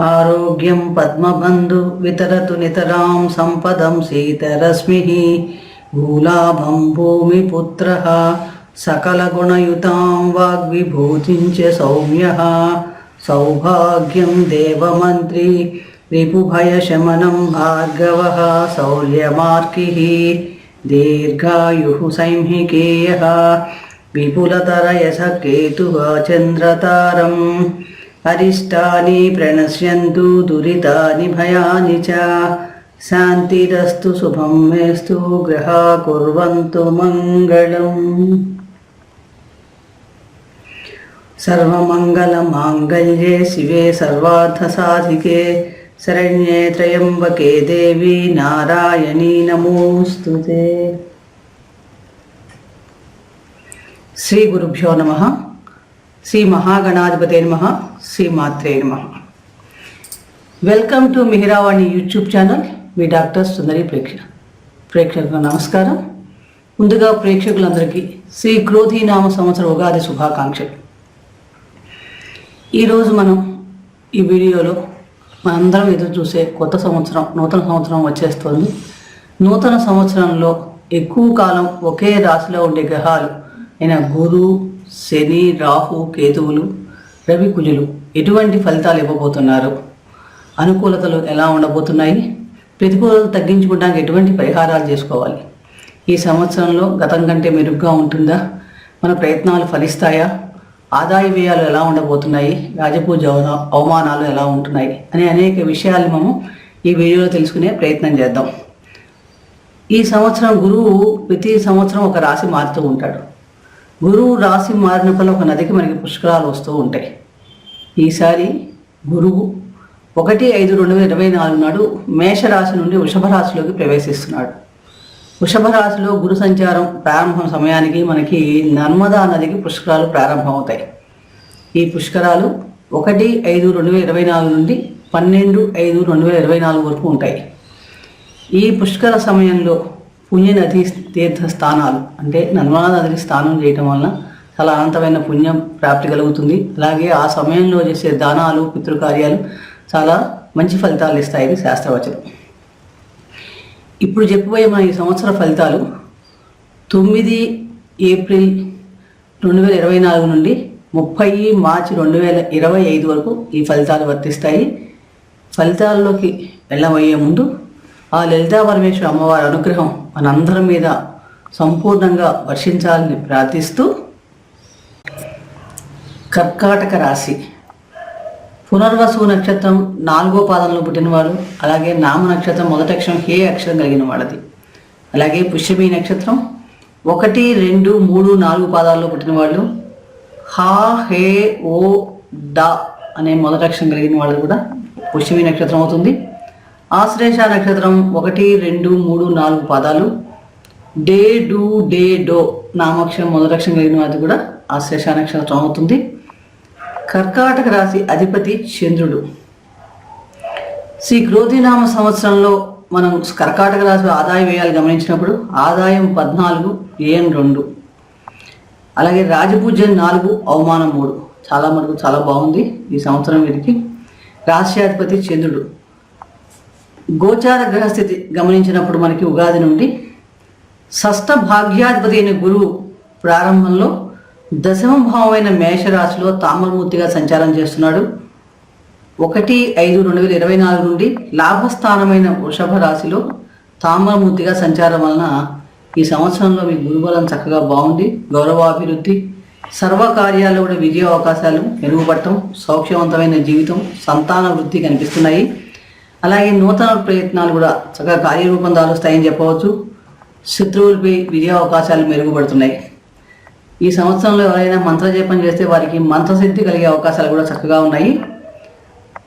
ఆరోగ్యం పద్మబంధు వితరతు నితరాం సంపదం శీతరశ్మి భూలాభం భూమిపుత్ర సకలగుణయుతాం వాగ్విభూతించ సౌమ్య సౌభాగ్యం దేవమంత్రి రిపుభయశమనం భార్గవ శౌర్యమార్కి దీర్ఘాయు సైంహికేయ విపులతరయస కేతు చంద్రతారం అరిష్టాని ప్రణశ్యంతు దురితాని భయాని చ శాంతిరస్తు శుభం మేస్తు గ్రహా కుర్వంతు మంగళం. సర్వమంగళమాంగళ్యే శివే సర్వార్థసాధికే శరణ్యే త్రయంబకే దేవి నారాయణీ నమోస్తుతే. శ్రీ గురుభ్యో నమః. శ్రీ మహాగణాధిపతే నమః. శ్రీ మాత్రే నమః. Welcome to Mihiravani YouTube channel. మీ డాక్టర్ సుందరి ప్రేక్షకులకు నమస్కారం. ముందుగా ప్రేక్షకులందరికీ శ్రీ క్రోధీనామ సంవత్సర ఉగాది శుభాకాంక్షలు. ఈరోజు మనం ఈ వీడియోలో మనందరం ఎదురు చూసే కొత్త సంవత్సరం, నూతన సంవత్సరం వచ్చేస్తుంది. నూతన సంవత్సరంలో ఎక్కువ కాలం ఒకే రాశిలో ఉండే గ్రహాలు అయిన గురు, శని, రాహు, కేతువులు, రవి, కుజులు ఎటువంటి ఫలితాలు ఇవ్వబోతున్నారు, అనుకూలతలు ఎలా ఉండబోతున్నాయి, ప్రతికూలతలు తగ్గించుకోవడానికి ఎటువంటి పరిహారాలు చేసుకోవాలి, ఈ సంవత్సరంలో గతం కంటే మెరుగ్గా ఉంటుందా, మన ప్రయత్నాలు ఫలిస్తాయా, ఆదాయ వ్యయాలు ఎలా ఉండబోతున్నాయి, రాజపూజ అవమానాలు ఎలా ఉంటున్నాయి అనే అనేక విషయాలు మనం ఈ వీడియోలో తెలుసుకునే ప్రయత్నం చేద్దాం. ఈ సంవత్సరం గురువు ప్రతి సంవత్సరం ఒక రాశి మారుతూ ఉంటాడు. గురువు రాశి మారినప్పుడు ఒక నదికి మనకి పుష్కరాలు వస్తూ ఉంటాయి. ఈసారి గురువు 1/5/2024 నాడు మేషరాశి నుండి వృషభ రాశిలోకి ప్రవేశిస్తున్నాడు. వృషభ రాశిలో గురు సంచారం ప్రారంభం సమయానికి మనకి నర్మదా నదికి పుష్కరాలు ప్రారంభమవుతాయి. ఈ పుష్కరాలు 1/5/2024 నుండి 12/5/2024 వరకు ఉంటాయి. ఈ పుష్కర సమయంలో పుణ్యనది తీర్థ స్థానాలు అంటే నర్మదా నదిని స్నానం చేయటం వలన చాలా అనంతమైన పుణ్యం ప్రాప్తి కలుగుతుంది. అలాగే ఆ సమయంలో చేసే దానాలు, పితృకార్యాలు చాలా మంచి ఫలితాలు ఇస్తాయని శాస్త్రవచనం. ఇప్పుడు చెప్పబోయే మన ఈ సంవత్సర ఫలితాలు 9 ఏప్రిల్ 2024 నుండి 30 మార్చి 2025 వరకు ఈ ఫలితాలు వర్తిస్తాయి. ఫలితాల్లోకి వెళ్ళబోయే ముందు ఆ లలితా పరమేశ్వర అమ్మవారి అనుగ్రహం మనందరం మీద సంపూర్ణంగా వర్షించాలని ప్రార్థిస్తూ, కర్కాటక రాశి పునర్వసు నక్షత్రం 4వ పాదంలో పుట్టినవాడు, అలాగే నామ నక్షత్రం మొదటి అక్షరం హే అక్షరం కలిగిన వాడది. అలాగే పుష్యమి నక్షత్రం 1, 2, 3, 4 పాదాల్లో పుట్టిన వాళ్ళు, హా, హే, ఓ, డా అనే మొదటి అక్షరం కలిగిన వాళ్ళు కూడా పుష్యమి నక్షత్రం అవుతుంది. ఆశ్లేష నక్షత్రం 1, 2, 3, 4 పాదాలు, డే, డు, డే, డో నామక్షరం మొదటి అక్షరం కలిగిన వాది కూడా ఆశ్లేష నక్షత్రం అవుతుంది. కర్కాటక రాశి అధిపతి చంద్రుడు. శ్రీ క్రోధినామ సంవత్సరంలో మనం కర్కాటక రాశి ఆదాయ వ్యయాలు గమనించినప్పుడు ఆదాయం 14, వ్యయం 2, అలాగే రాజపూజ్యం 4, అవమానం 3. చాలా మటుకు చాలా బాగుంది ఈ సంవత్సరం వీరికి. రాశ్యాధిపతి చంద్రుడు. గోచార గ్రహస్థితి గమనించినప్పుడు మనకి ఉగాది నుండి షష్ఠ భాగ్యాధిపతి అయిన గురువు ప్రారంభంలో దశమ భావమైన మేషరాశిలో తామరమూర్తిగా సంచారం చేస్తున్నాడు. 1/5/2024 నుండి లాభస్థానమైన వృషభ రాశిలో తామరమూర్తిగా సంచారం వలన ఈ సంవత్సరంలో మీ గురుబలం చక్కగా బాగుంది. గౌరవాభివృద్ధి, సర్వకార్యాల్లో కూడా విజయ అవకాశాలు మెరుగుపడటం, సౌఖ్యవంతమైన జీవితం, సంతాన వృద్ధి కనిపిస్తున్నాయి. అలాగే నూతన ప్రయత్నాలు కూడా చక్కగా కార్యరూపం దాలుస్తాయని చెప్పవచ్చు. శత్రువులపై విజయ అవకాశాలు మెరుగుపడుతున్నాయి. ఈ సంవత్సరంలో ఎవరైనా మంత్రజపం చేస్తే వారికి మంత్రసిద్ధి కలిగే అవకాశాలు కూడా చక్కగా ఉన్నాయి.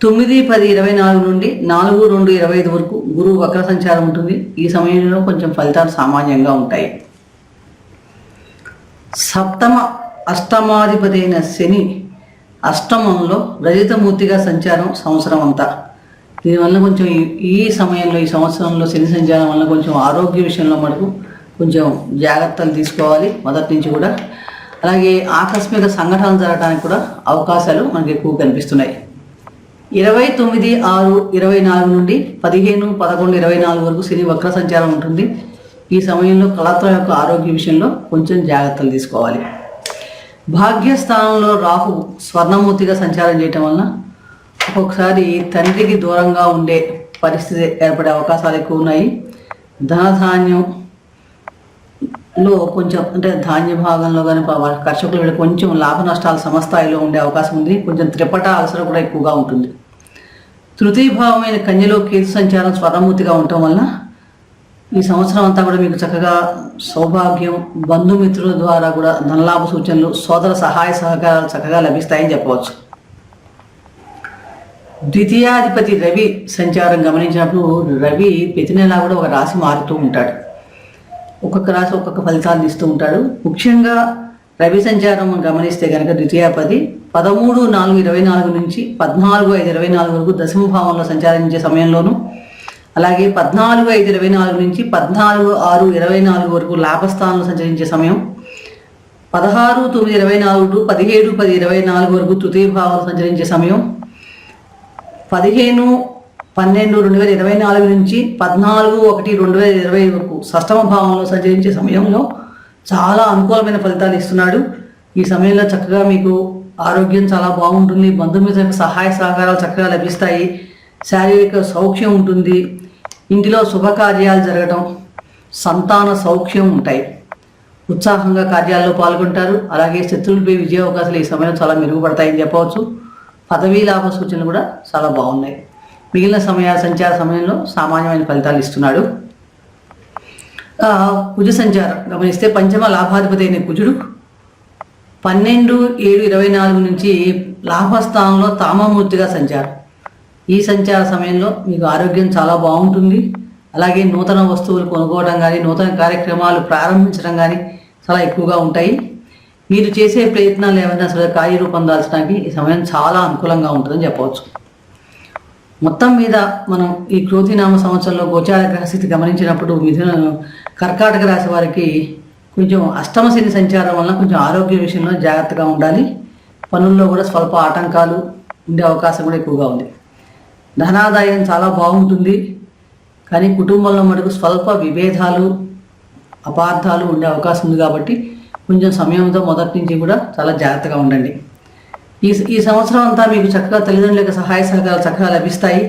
9/10/24 నుండి 4/2/25 వరకు గురువు వక్ర సంచారం ఉంటుంది. ఈ సమయంలో కొంచెం ఫలితాలు సామాన్యంగా ఉంటాయి. సప్తమ అష్టమాధిపతి అయిన శని అష్టమంలో రజితమూర్తిగా సంచారం సంవత్సరం అంతా. దీనివల్ల కొంచెం ఈ సమయంలో ఈ సంవత్సరంలో శని సంచారం వల్ల కొంచెం ఆరోగ్య విషయంలో మనకు కొంచెం జాగ్రత్తలు తీసుకోవాలి మొదటి నుంచి కూడా. అలాగే ఆకస్మిక సంఘటనలు జరగడానికి కూడా అవకాశాలు మనకు ఎక్కువ కనిపిస్తున్నాయి. 29/6/24 నుండి 15/11/24 వరకు శని వక్ర సంచారం ఉంటుంది. ఈ సమయంలో కళత్రం యొక్క ఆరోగ్య విషయంలో కొంచెం జాగ్రత్తలు తీసుకోవాలి. భాగ్యస్థానంలో రాహు స్వర్ణమూర్తిగా సంచారం చేయటం వలన ఒక్కొక్కసారి తండ్రికి దూరంగా ఉండే పరిస్థితి ఏర్పడే అవకాశాలు ఎక్కువ ఉన్నాయి. ధనధాన్యంలో కొంచెం అంటే ధాన్య భాగంలో కానీ కర్షకుల మీద కొంచెం లాభ నష్టాలు సమస్థాయిలో ఉండే అవకాశం ఉంది. కొంచెం త్రిపట అవసరం కూడా ఎక్కువగా ఉంటుంది. తృతీయ భావమైన కన్యలో కేతు సంచారం స్వర్ణమూర్తిగా ఉండటం వలన ఈ సంవత్సరం అంతా కూడా మీకు చక్కగా సౌభాగ్యం, బంధుమిత్రుల ద్వారా కూడా ధనలాభ సూచనలు, సోదర సహాయ సహకారాలు చక్కగా లభిస్తాయని చెప్పవచ్చు. ద్వితీయాధిపతి రవి సంచారం గమనించినప్పుడు రవి ప్రతి నెలా కూడా ఒక రాశి మారుతూ ఉంటాడు. ఒక్కొక్క రాశి ఒక్కొక్క ఫలితాలను ఇస్తూ ఉంటాడు. ముఖ్యంగా రవి సంచారం గమనిస్తే కనుక ద్వితీయాధిపతి 13/4/24 నుంచి 14/5/24 వరకు దశమ భావంలో సంచారించే సమయంలోనూ, అలాగే 14/5/24 నుంచి 14/6/24 వరకు లాభస్థానంలో సంచరించే సమయం, 16/9/24 17/10/24 వరకు తృతీయ భావంలో సంచరించే సమయం, 15/12/2024 నుంచి 14/1/2020 వరకు షష్టమ భావంలో సంచరించే సమయంలో చాలా అనుకూలమైన ఫలితాలు ఇస్తున్నాడు. ఈ సమయంలో చక్కగా మీకు ఆరోగ్యం చాలా బాగుంటుంది. బంధుమిత్రులకు సహాయ సహకారాలు చక్కగా లభిస్తాయి. శారీరక సౌఖ్యం ఉంటుంది. ఇంటిలో శుభకార్యాలు జరగడం, సంతాన సౌఖ్యం ఉంటాయి. ఉత్సాహంగా కార్యాల్లో పాల్గొంటారు. అలాగే శత్రువులపై విజయ అవకాశాలు ఈ సమయంలో చాలా మెరుగుపడతాయని చెప్పవచ్చు. పదవీ లాభ సూచనలు కూడా చాలా బాగున్నాయి. మిగిలిన సంచార సమయంలో సామాన్యమైన ఫలితాలు ఇస్తున్నాడు. కుజ సంచారం గమనిస్తే పంచమ లాభాధిపతి అయిన కుజుడు 12/7/24 నుంచి లాభస్థానంలో తామమూర్తిగా సంచారం. ఈ సంచార సమయంలో మీకు ఆరోగ్యం చాలా బాగుంటుంది. అలాగే నూతన వస్తువులు కొనుక్కోవడం కానీ, నూతన కార్యక్రమాలు ప్రారంభించడం కానీ చాలా ఎక్కువగా ఉంటాయి. మీరు చేసే ప్రయత్నాలు ఏమైనా సరే కార్యరూపం దాల్చడానికి ఈ సమయం చాలా అనుకూలంగా ఉంటుందని చెప్పవచ్చు. మొత్తం మీద మనం ఈ క్రోధినామ సంవత్సరంలో గోచార గ్రహస్థితి గమనించినప్పుడు కర్కాటక రాశి వారికి కొంచెం అష్టమ శని సంచారం వలన కొంచెం ఆరోగ్య విషయంలో జాగ్రత్తగా ఉండాలి. పనుల్లో కూడా స్వల్ప ఆటంకాలు ఉండే అవకాశం కూడా ఎక్కువగా ఉంది. ధనాదాయం చాలా బాగుంటుంది. కానీ కుటుంబంలో మటుకు స్వల్ప విభేదాలు, అపార్థాలు ఉండే అవకాశం ఉంది. కాబట్టి కొంచెం సమయంతో మొదటి నుంచి కూడా చాలా జాగ్రత్తగా ఉండండి. ఈ సంవత్సరం అంతా మీకు చక్కగా తల్లిదండ్రులకు సహాయ సహకారాలు చక్కగా లభిస్తాయి.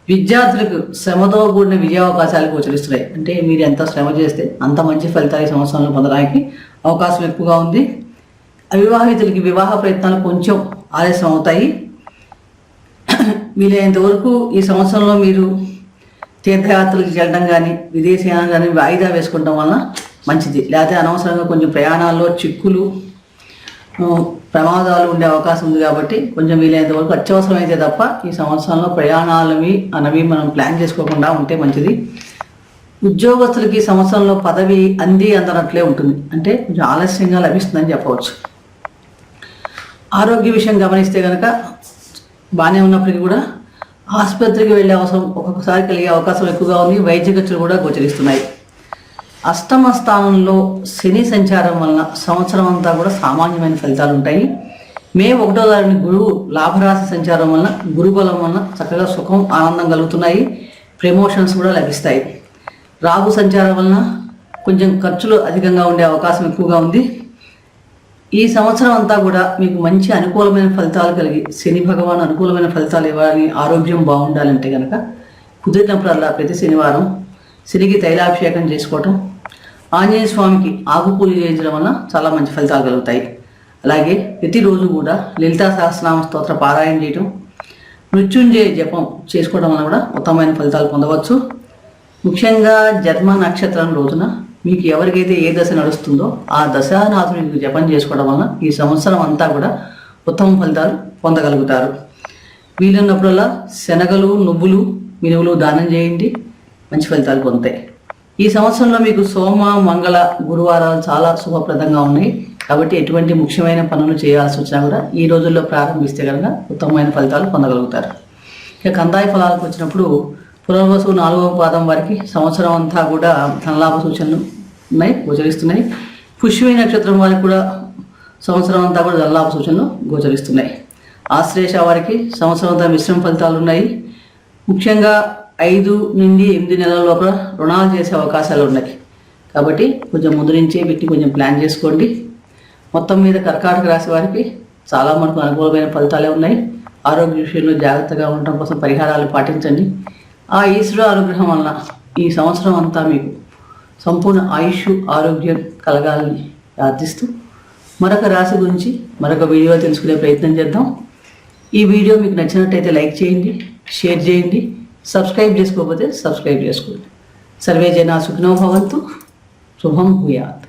విద్యార్థులకు శ్రమతో కూడిన విజయావకాశాలు గోచరిస్తున్నాయి. అంటే మీరు ఎంత శ్రమ చేస్తే అంత మంచి ఫలితాలు ఈ సంవత్సరంలో పొందడానికి అవకాశం ఎక్కువగా ఉంది. అవివాహితులకి వివాహ ప్రయత్నాలు కొంచెం ఆలస్యం అవుతాయి. వీలైనంత వరకు ఈ సంవత్సరంలో మీరు తీర్థయాత్రలకు వెళ్ళడం కానీ, విదేశీయానం కానీ వాయిదా వేసుకోవడం వలన మంచిది. లేకపోతే అనవసరంగా కొంచెం ప్రయాణాల్లో చిక్కులు, ప్రమాదాలు ఉండే అవకాశం ఉంది. కాబట్టి కొంచెం వీలైనంత వరకు అత్యవసరం అయితే తప్ప ఈ సంవత్సరంలో ప్రయాణాలవి మనం ప్లాన్ చేసుకోకుండా ఉంటే మంచిది. ఉద్యోగస్తులకి ఈ సంవత్సరంలో పదవి అందనట్లే ఉంటుంది. అంటే కొంచెం ఆలస్యంగా లభిస్తుందని చెప్పవచ్చు. ఆరోగ్య విషయం గమనిస్తే కనుక బాగానే ఉన్నప్పటికీ కూడా ఆసుపత్రికి వెళ్ళే అవసరం ఒక్కొక్కసారి కలిగే అవకాశం ఎక్కువగా ఉంది. వైద్య ఖర్చులు కూడా గోచరిస్తున్నాయి. అష్టమ స్థానంలో శని సంచారం వలన సంవత్సరం అంతా కూడా సామాన్యమైన ఫలితాలు ఉంటాయి. మే 1వ తారీఖున గురువు లాభరాశి సంచారం వలన, గురుబలం వలన చక్కగా సుఖం, ఆనందం కలుగుతున్నాయి. ప్రమోషన్స్ కూడా లభిస్తాయి. రాహు సంచారం వలన కొంచెం ఖర్చులు అధికంగా ఉండే అవకాశం ఎక్కువగా ఉంది. ఈ సంవత్సరం అంతా కూడా మీకు మంచి అనుకూలమైన ఫలితాలు కలిగి శని భగవాన్ అనుకూలమైన ఫలితాలు ఇవ్వాలని, ఆరోగ్యం బాగుండాలంటే కనుక కుదిరినప్పుడల్లా ప్రతి శనివారం శనికి తైలాభిషేకం చేసుకోవటం, ఆంజనేయ స్వామికి ఆకు పూజ చేయించడం వలన చాలా మంచి ఫలితాలు కలుగుతాయి. అలాగే ప్రతిరోజు కూడా లలితా సహస్రనామ స్తోత్ర పారాయణ చేయటం, మృత్యుంజయ జపం చేసుకోవడం వలన కూడా ఉత్తమమైన ఫలితాలు పొందవచ్చు. ముఖ్యంగా జన్మ నక్షత్రం రోజున మీకు ఎవరికైతే ఏ దశ నడుస్తుందో ఆ దశానాథునికి జపం చేసుకోవడం వలన ఈ సంవత్సరం అంతా కూడా ఉత్తమ ఫలితాలు పొందగలుగుతారు. వీలున్నప్పుడల్లా శనగలు, నువ్వులు, మినువులు దానం చేయండి, మంచి ఫలితాలు పొందుతాయి. ఈ సంవత్సరంలో మీకు సోమ, మంగళ, గురువారాలు చాలా శుభప్రదంగా ఉన్నాయి. కాబట్టి ఎటువంటి ముఖ్యమైన పనులు చేయాల్సి వచ్చినా కూడా ఈ రోజుల్లో ప్రారంభిస్తే కనుక ఉత్తమమైన ఫలితాలు పొందగలుగుతారు. ఇక కందాయ ఫలాలకు వచ్చినప్పుడు పునర్వసు 4వ పాదం వారికి సంవత్సరం అంతా కూడా ధనలాభ సూచనలు గోచరిస్తున్నాయి. పుష్యమి నక్షత్రం వారికి కూడా సంవత్సరం అంతా కూడా ధనలాభ సూచనలు గోచరిస్తున్నాయి. ఆశ్లేష వారికి సంవత్సరం అంతా మిశ్రమ ఫలితాలు ఉన్నాయి. ముఖ్యంగా 5 నుండి 8 నెలల లోపల రుణాలు చేసే అవకాశాలు ఉన్నాయి. కాబట్టి కొంచెం ముందు నుంచే వీటిని కొంచెం ప్లాన్ చేసుకోండి. మొత్తం మీద కర్కాటక రాశి వారికి చాలా మనకు అనుకూలమైన ఫలితాలే ఉన్నాయి. ఆరోగ్య విషయంలో జాగ్రత్తగా ఉండటం కోసం పరిహారాలు పాటించండి. ఆ ఈశ్వర అనుగ్రహం వలన ఈ సంవత్సరం అంతా మీకు సంపూర్ణ ఆయుష్ ఆరోగ్యం కలగాలని ప్రార్థిస్తూ మరొక రాశి గురించి మరొక వీడియో తెలుసుకునే ప్రయత్నం చేద్దాం. ఈ వీడియో మీకు నచ్చినట్టయితే లైక్ చేయండి, షేర్ చేయండి, సబ్స్క్రైబ్ చేసుకోకపోతే సబ్స్క్రైబ్ చేసుకోండి. సర్వే జనా సుఖినో భవంతు. శుభం భూయాత్.